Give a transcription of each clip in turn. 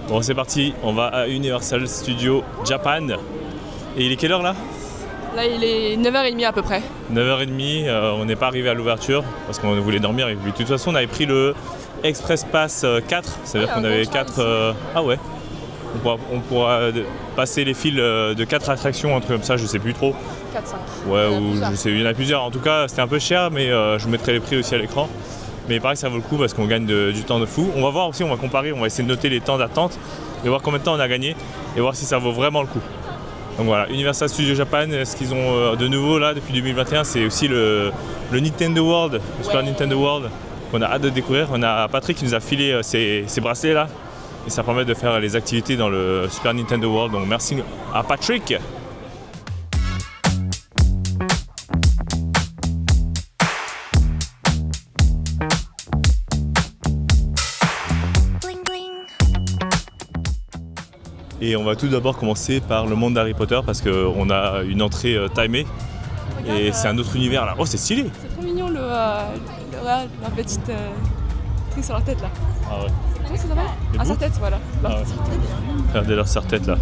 Bon, c'est parti, on va à Universal Studios Japan. Et il est quelle heure là? Là, il est 9h30 à peu près. 9h30, on n'est pas arrivé à l'ouverture parce qu'on voulait dormir. Et puis, de toute façon, on avait pris le Express Pass 4, c'est-à-dire qu'on avait 4. Ah ouais, on pourra passer les files de 4 attractions, un truc comme ça, je sais plus trop. 4-5. Ouais, ou je sais, il y en a plusieurs. En tout cas, c'était un peu cher, mais je vous mettrai les prix aussi à l'écran. Mais pareil, ça vaut le coup parce qu'on gagne du temps de fou. On va voir aussi, on va comparer, on va essayer de noter les temps d'attente et voir combien de temps on a gagné et voir si ça vaut vraiment le coup. Donc voilà, Universal Studios Japan, ce qu'ils ont de nouveau là depuis 2021, c'est aussi le Nintendo World, le Super Nintendo World, qu'on a hâte de découvrir. On a Patrick qui nous a filé ces bracelets là et ça permet de faire les activités dans le Super Nintendo World. Donc merci à Patrick. Et on va tout d'abord commencer par le monde d'Harry Potter parce qu'on a une entrée timée. Regarde, et c'est un autre univers là. Oh, c'est stylé! C'est trop mignon la petite truc sur leur tête là. Ah ouais. Comment ça s'appelle? Ah, sa tête, voilà. Ah ouais. Regardez leur serre-tête là.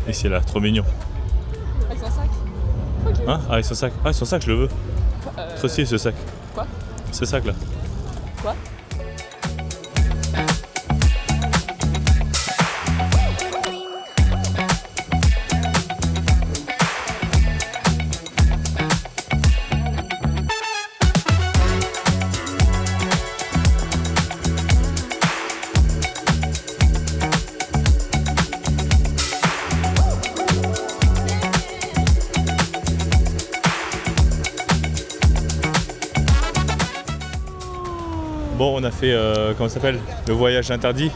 Et c'est là, trop mignon. Avec son sac. Ok. Hein? Ah, avec son sac. Ah, son sac, je le veux. Trop stylé ce sac. Quoi? Ce sac là. Quoi? Bon, on a fait, comment ça s'appelle? Le voyage interdit.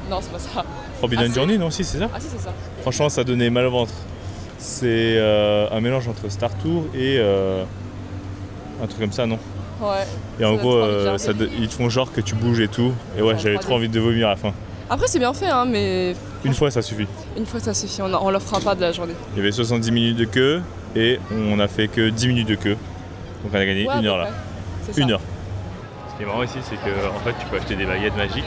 Non, c'est pas ça. Forbidden Journey, non? Si, c'est ça? Ah si, c'est ça. Franchement, ça donnait mal au ventre. C'est un mélange entre Star Tour et un truc comme ça, non? Ouais. Et en Ça gros, donne trop envie de ils te font genre que tu bouges et tout. Et ouais, j'avais trop envie de vomir à la fin. Après, c'est bien fait, hein, mais Une fois, ça suffit. une fois ça suffit, on leur fera pas de la journée. Il y avait 70 minutes de queue et on a fait que 10 minutes de queue. Donc on a gagné Ouais, une heure là. C'est ça. Une heure. Ce qui est marrant ici, c'est que en fait, tu peux acheter des baguettes magiques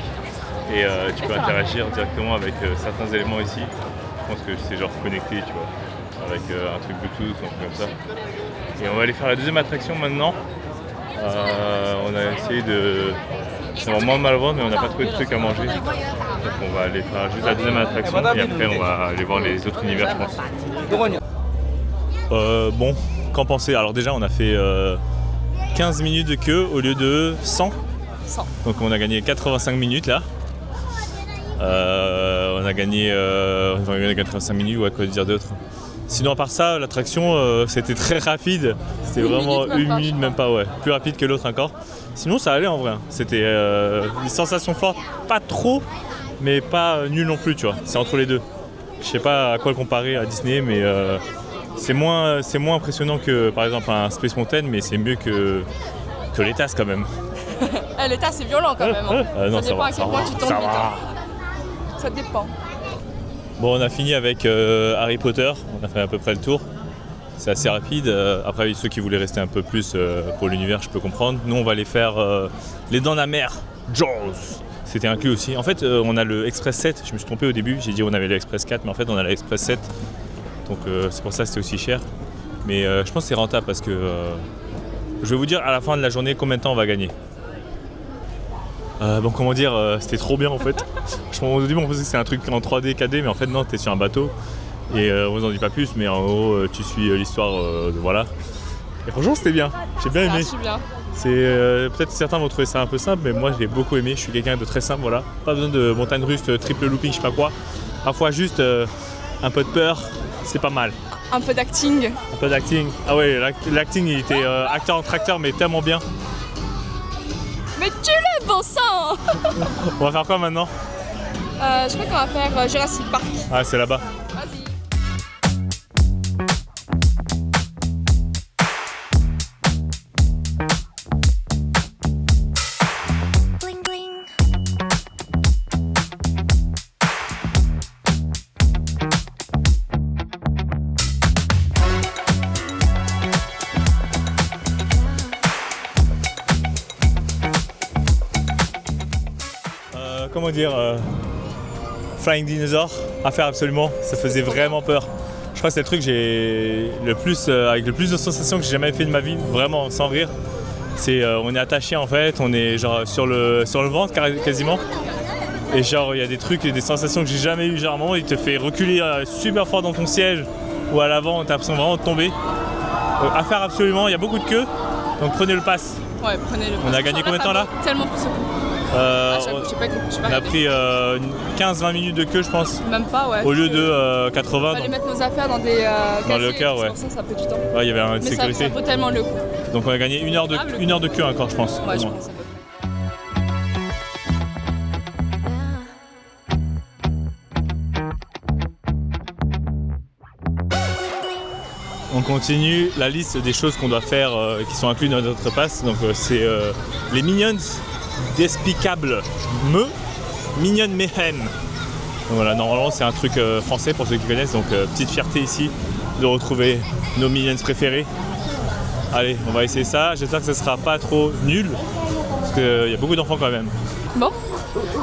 et tu peux interagir directement avec certains éléments ici. Je pense que c'est genre connecté, tu vois, avec un truc Bluetooth ou un truc comme ça. Et on va aller faire la deuxième attraction maintenant. On a essayé de avoir moins mal au ventre, mais on n'a pas trouvé de trucs à manger. Donc on va aller faire juste la deuxième attraction et après on va aller voir les autres univers, je pense. Bon, qu'en penser? Alors déjà, on a fait 15 minutes de queue au lieu de 100. 100. Donc on a gagné 85 minutes là. On a gagné 85 minutes, ouais, quoi dire d'autre. Sinon à part ça, l'attraction c'était très rapide. C'était vraiment une minute, même pas, ouais. Plus rapide que l'autre encore. Sinon ça allait en vrai. C'était une sensation forte, pas trop, mais pas nul non plus, tu vois. C'est entre les deux. Je sais pas à quoi le comparer à Disney, mais c'est moins impressionnant que par exemple un Space Mountain, mais c'est mieux que les tasses quand même. L'état, c'est violent quand même. Hein. Non, ça dépend à quel point tu tombes ça vite. va. Hein. Ça dépend. Bon, on a fini avec Harry Potter, on a fait à peu près le tour. C'est assez rapide. Après, ceux qui voulaient rester un peu plus pour l'univers, je peux comprendre. Nous, on va aller faire les Dents de la Mer, Jaws. C'était inclus aussi. En fait, on a le Express 7. Je me suis trompé au début, j'ai dit on avait l'Express 4, mais en fait, on a l'Express 7. Donc, c'est pour ça que c'était aussi cher. Mais je pense que c'est rentable parce que je vais vous dire à la fin de la journée combien de temps on va gagner. Bon, comment dire, c'était trop bien en fait. Au début, on pensait que c'était un truc en 3D, 4D, mais en fait, non, t'es sur un bateau. Et on vous en dit pas plus, mais en gros, tu suis l'histoire, voilà. Et franchement, c'était bien. J'ai bien aimé. Bien. C'est peut-être certains vont trouver ça un peu simple, mais moi, j'ai beaucoup aimé. Je suis quelqu'un de très simple, voilà. Pas besoin de montagne russe, triple looping, je sais pas quoi. Parfois, juste un peu de peur, c'est pas mal. Un peu d'acting. Un peu d'acting. Ah ouais, l'acting, il était acteur en tracteur, mais tellement bien. Mais tue-le, bon sang. On va faire quoi maintenant? Je crois qu'on va faire Jurassic Park. Ah, c'est là-bas. Vas-y. comment dire, Flying Dinosaur à faire absolument. Ça faisait vraiment peur. Je crois que c'est le truc que j'ai le plus, avec le plus de sensations que j'ai jamais fait de ma vie, vraiment sans rire. C'est on est attaché en fait, on est genre sur le ventre quasiment. Et genre il y a des trucs et des sensations que j'ai jamais eues. Genre à un moment il te fait reculer super fort dans ton siège ou à l'avant, t'as l'impression vraiment de tomber. À faire absolument, il y a beaucoup de queues, donc prenez le pass. Ouais, prenez le pass. On a gagné combien de temps là? Tellement plus. On a pris 15-20 minutes de queue je pense. Même pas, ouais. Au lieu de 80. On va aller mettre nos affaires dans des dans le locker, ouais. Ça peut du temps. Ouais, il y avait un de Mais sécurité. ça vaut tellement le coup. Donc on a gagné une heure de queue encore je pense. Ouais, je pense. On continue la liste des choses qu'on doit faire qui sont incluses dans notre pass. Donc c'est les Minions Despicable Minion Mayhem. Donc voilà, normalement c'est un truc français pour ceux qui connaissent. Donc petite fierté ici de retrouver nos Minions préférés. Allez, on va essayer ça. J'espère que ce sera pas trop nul parce qu'il y a beaucoup d'enfants quand même. Bon,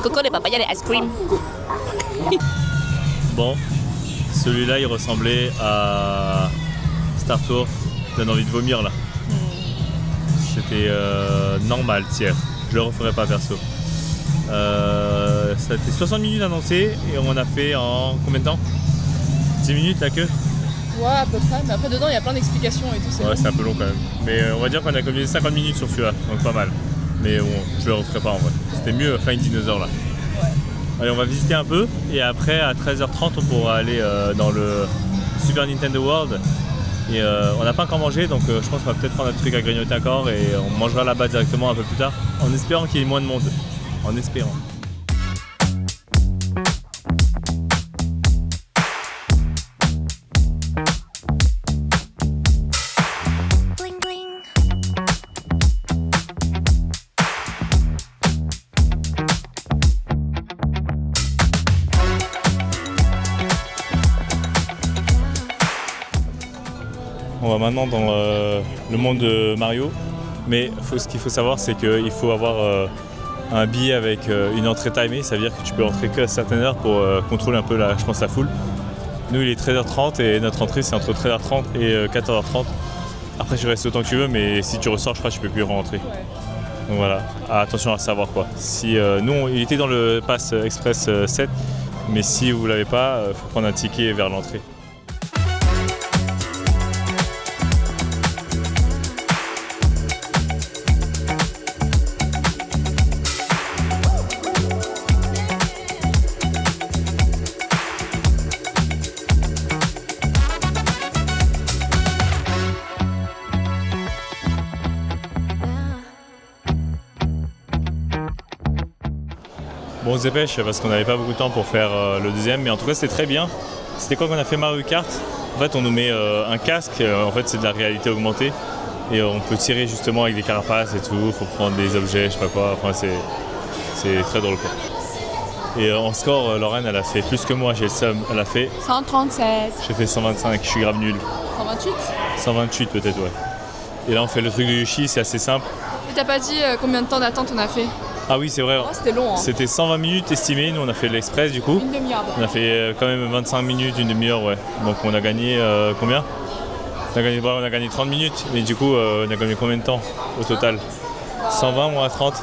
Coco les papayas, les ice cream. Bon, celui-là il ressemblait à Star Tour, donne envie de vomir là. C'était normal, tiers. Je le referai pas perso. Ça a été 60 minutes annoncé et on a fait en combien de temps? 10 minutes la queue? Ouais, à peu près, mais après dedans il y a plein d'explications et tout. Ouais, c'est un peu long quand même. Mais on va dire qu'on a combiné 50 minutes sur celui-là, donc pas mal. Mais bon, je le referai pas en vrai. C'était mieux Flying Dinosaur là. Ouais. Allez, on va visiter un peu et après à 13h30 on pourra aller dans le Super Nintendo World. Et on n'a pas encore mangé, donc je pense qu'on va peut-être prendre un truc à grignoter encore et on mangera là-bas directement un peu plus tard, en espérant qu'il y ait moins de monde. En espérant. On va maintenant dans le monde de Mario, mais ce qu'il faut savoir c'est qu'il faut avoir un billet avec une entrée timée, ça veut dire que tu peux entrer qu'à certaines heures pour contrôler un peu la foule. Nous il est 13h30 et notre entrée c'est entre 13h30 et 14h30. Après tu restes autant que tu veux, mais si tu ressors je crois que tu peux plus rentrer. Ouais. Donc voilà, attention à savoir quoi. Si, nous il était dans le Pass Express 7, mais si vous l'avez pas, il faut prendre un ticket vers l'entrée. Bon, on se dépêche parce qu'on n'avait pas beaucoup de temps pour faire le deuxième, mais en tout cas c'était très bien. C'était quoi qu'on a fait Mario Kart? En fait on nous met un casque, en fait c'est de la réalité augmentée et on peut tirer justement avec des carapaces et tout, il faut prendre des objets, je sais pas quoi, enfin c'est très drôle quoi. Et en score, Lorraine elle a fait plus que moi, j'ai le seum, elle a fait 137. J'ai fait 125, je suis grave nul. 128. 128 peut-être, ouais. Et là on fait le truc de Yoshi, c'est assez simple. Et t'as pas dit combien de temps d'attente on a fait? Ah oui c'est vrai, Oh, c'était long. Hein. C'était 120 minutes estimées, nous on a fait l'express du coup. Une demi-heure. On a fait quand même 25 minutes, une demi-heure, ouais. Donc on a gagné combien? On a gagné 30 minutes, mais du coup on a gagné combien de temps au total? 120 moins 30?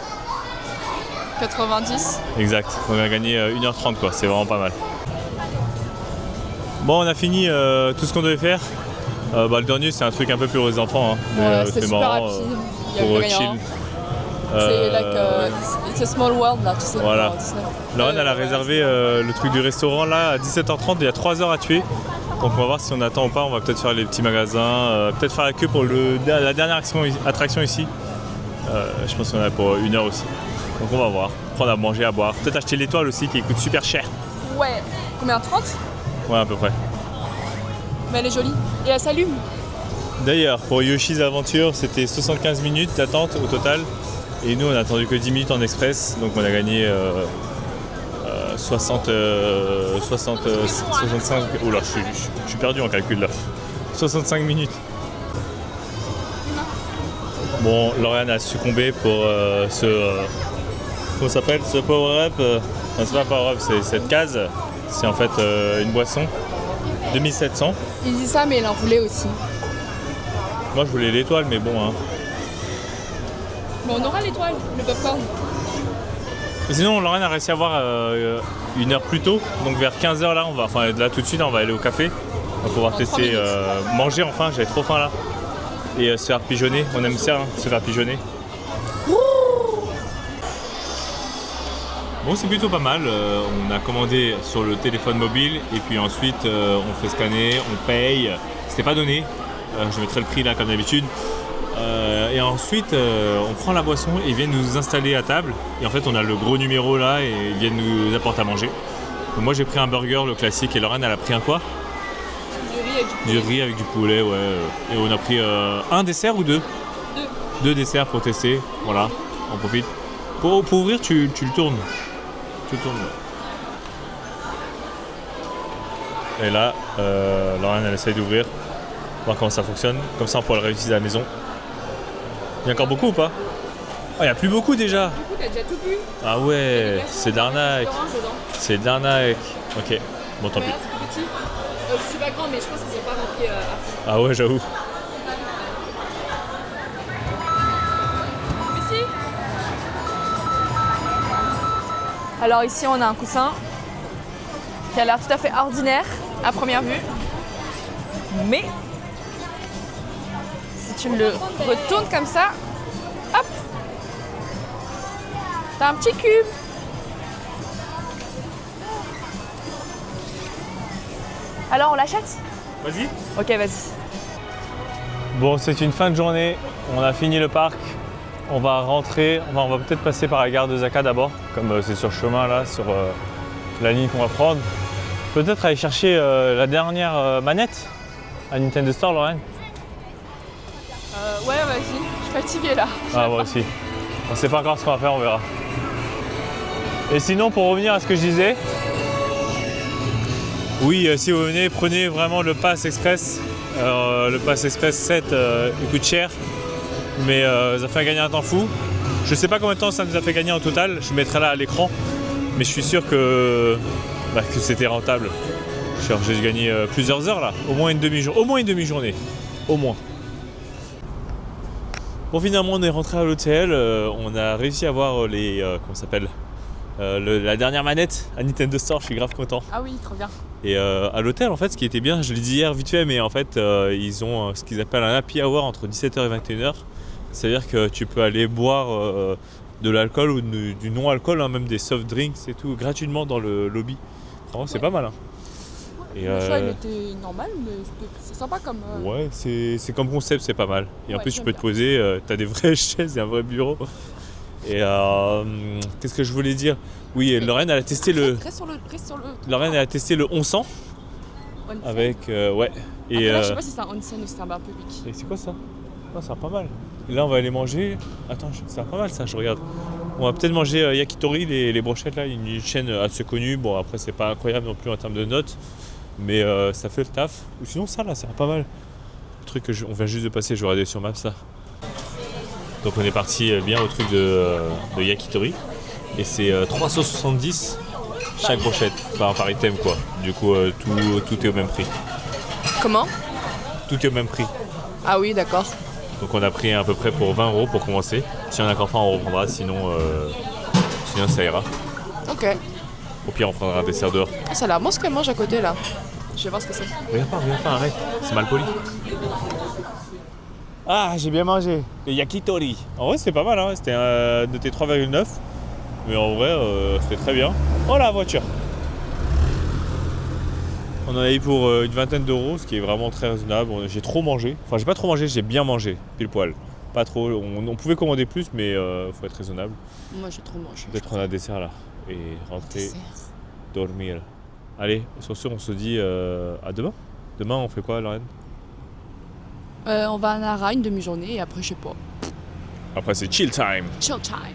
90. Exact, on a gagné 1h30 quoi, c'est vraiment pas mal. Bon on a fini tout ce qu'on devait faire. Le dernier c'est un truc un peu plus pour les enfants, hein. Ouais, c'était super marrant, rapide, il y pour avait rien. chill. C'est like it's a small world là, tu sais. Voilà. Disney. Lorraine elle a réservé le truc du restaurant là à 17h30, il y a 3 heures à tuer. Donc on va voir si on attend ou pas, on va peut-être faire les petits magasins, peut-être faire la queue pour la dernière attraction ici. Je pense qu'on a pour 1 heure aussi. Donc on va voir, prendre à manger, à boire. Peut-être acheter l'étoile aussi qui coûte super cher. Ouais. Combien? 30? Ouais à peu près. Mais elle est jolie. Et elle s'allume. D'ailleurs pour Yoshi's Adventure c'était 75 minutes d'attente au total. Et nous on a attendu que 10 minutes en express, donc on a gagné 65. Oula, je suis perdu en calcul là. 65 minutes. Bon, Lauriane a succombé pour Comment ça s'appelle ce power-up non, c'est pas power-up, c'est cette case. C'est en fait une boisson. 2700. Il dit ça, mais il en voulait aussi. Moi je voulais l'étoile, mais bon. Hein. Mais on aura l'étoile, le popcorn. Et sinon, Lorraine a réussi à avoir une heure plus tôt. Donc vers 15h là, là tout de suite, on va aller au café. On va pouvoir tester, manger enfin, j'avais trop faim là. Et se faire pigeonner. On aime ça, hein, se faire pigeonner. Bon, c'est plutôt pas mal. On a commandé sur le téléphone mobile et puis ensuite on fait scanner, on paye. C'était pas donné. Je mettrai le prix là comme d'habitude. Et ensuite on prend la boisson et ils viennent nous installer à table. Et en fait, on a le gros numéro là et ils viennent nous apporter à manger. Donc, moi, j'ai pris un burger, le classique, et Lorraine, elle a pris un quoi? Du riz avec du poulet, ouais. Et on a pris un dessert ou deux? Deux desserts pour tester. Voilà, on profite. Pour ouvrir, tu le tournes. Tu tournes. Et là, Lorraine elle essaye d'ouvrir, voir comment ça fonctionne. Comme ça on pourra le réutiliser à la maison. Il y a encore beaucoup ou pas? Oh, il n'y a plus beaucoup déjà. Du coup, t'as déjà tout bu. Ah ouais, c'est de l'arnaque. C'est de l'arnaque. Ok, bon tant pis. C'est petit. C'est pas grand, mais je pense qu'ils sont pas remplis à fond. Ah ouais, j'avoue. Ici. Alors ici, on a un coussin qui a l'air tout à fait ordinaire à première vue. Mais si tu le retournes comme ça, hop, t'as un petit cube. Alors on l'achète? Vas-y. Ok, vas-y. Bon, c'est une fin de journée. On a fini le parc. On va rentrer. On va peut-être passer par la gare de Zaka d'abord, comme c'est sur le chemin là, sur la ligne qu'on va prendre. Peut-être aller chercher la dernière manette à Nintendo Store, Lorraine. Ouais, vas-y. Je suis fatiguée là. Ah, moi aussi. On sait pas encore ce qu'on va faire, on verra. Et sinon, pour revenir à ce que je disais, oui, si vous venez, prenez vraiment le Pass Express. Le Pass Express 7, il coûte cher, mais ça fait gagner un temps fou. Je sais pas combien de temps ça nous a fait gagner en total, je mettrai là à l'écran, mais je suis sûr que c'était rentable. J'ai gagné plusieurs heures là, au moins une demi-journée, au moins. Bon, finalement on est rentré à l'hôtel, on a réussi à avoir la dernière manette à Nintendo Store, je suis grave content. Ah oui, trop bien. Et à l'hôtel, en fait, ce qui était bien, je l'ai dit hier vite fait, mais en fait, ils ont ce qu'ils appellent un happy hour entre 17h et 21h. C'est-à-dire que tu peux aller boire de l'alcool ou du non-alcool, hein, même des soft drinks et tout, gratuitement dans le lobby. Vraiment, c'est pas mal. Hein. Et le choix, il était normal, mais c'est sympa comme... Ouais, c'est comme concept, c'est pas mal. Et en plus, tu peux te bien. poser, t'as des vraies chaises et un vrai bureau. Et qu'est-ce que je voulais dire? Oui, Lorraine, elle a testé Reste sur le... Lorraine, elle a testé le onsen. Onsen. Avec... ouais. Et Après, là, je sais pas si c'est un onsen ou si c'est un bain public. et c'est quoi ça? Ah, ça a pas mal. Et là, on va aller manger. Attends, ça a pas mal ça, je regarde. On va peut-être manger Yakitori, les brochettes là, une chaîne assez connue. Bon, après, c'est pas incroyable non plus en termes de notes, mais ça fait le taf. Ou sinon, ça là, ça a pas mal. Le truc on vient juste de passer, je vais regarder sur Maps ça. Donc, on est parti bien au truc de Yakitori. Et c'est 370 chaque brochette par item quoi. Du coup, tout est au même prix. Comment? Tout est au même prix. Ah oui, d'accord. Donc on a pris à peu près pour 20 € pour commencer. Si on a encore faim, on reprendra, sinon ça ira. Ok. Au pire, on prendra un dessert dehors. Ah, ça a l'air bon ce qu'elle mange à côté là. Je vais voir ce que c'est. Regarde pas, arrête. C'est mal poli. Ah, j'ai bien mangé. Le yakitori. En vrai, c'était pas mal, hein. C'était noté 3,9. Mais en vrai, c'était très bien. Oh la voiture. On en a eu pour une vingtaine d'euros, ce qui est vraiment très raisonnable. J'ai trop mangé. Enfin, j'ai pas trop mangé, j'ai bien mangé, pile poil. Pas trop. On pouvait commander plus, mais faut être raisonnable. Moi, j'ai trop mangé. Peut-être prendre un dessert là et rentrer, dormir. Allez, sur ce, on se dit à demain. Demain, on fait quoi, Lorraine? On va à Nara une demi-journée et après, je sais pas. Après, c'est chill time. Chill time.